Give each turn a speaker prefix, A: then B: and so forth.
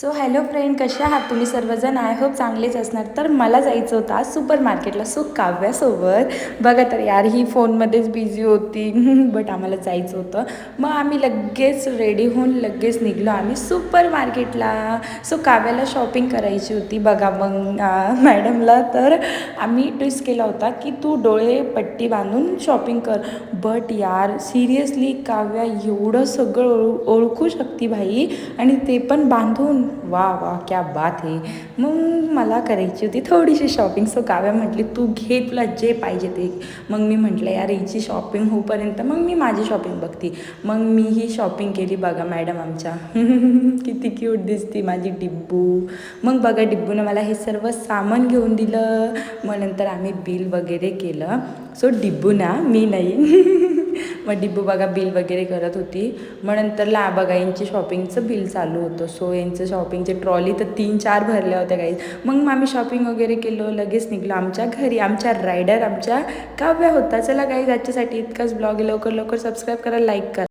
A: So hello friend, कसे आहात तुम्ही सर्वजण? आय होप चांगलेच असणार. तर मला जायचं होतं आज सुपर मार्केटला. सो काव्यासोबत बघा तर यार, ही फोनमध्येच बिझी होती बट आम्हाला जायचं होतं. मग आम्ही लगेच रेडी होऊन लगेच निघलो आम्ही सुपर मार्केटला. सो काव्याला शॉपिंग करायची होती. बघा मग मॅडमला तर आम्ही ट्विस्ट केला होता की तू डोळे पट्टी बांधून शॉपिंग कर. बट यार सिरियसली काव्या एवढं सगळं ओळखू शकते भाई, आणि ते पण बांधून. वा वा, क्या बात आहे. मग मला करायची होती थोडीशी शॉपिंग. सो काव्या म्हटली तू घे, तुला जे पाहिजे ते. मग मी म्हटलं यार हिची शॉपिंग होईपर्यंत मग मी माझी शॉपिंग बघते. मग मी ही शॉपिंग केली. बघा मॅडम आमच्या किती क्यूट दिसते माझी डिब्बू. मग बघा डिब्बूनं मला हे सर्व सामान घेऊन दिलं. मग नंतर आम्ही बिल वगैरे केलं. सो डिब्बू ना, मी नाही मग डिब्बू बघा बिल वगैरे करत होती. मग नंतरला बघा यांची शॉपिंगचं बिल चालू होतं. सो यांचं शॉपिंगची ट्रॉली तर 3-4 भरल्या होत्या काही. मग आम्ही शॉपिंग वगैरे केलं, लगेच निघलो आमच्या घरी. आमच्या रायडर आमच्या काव्या होता. चला काही आजच्यासाठी इतकाच ब्लॉग. लवकर लवकर सबस्क्राईब करा, लाईक करा.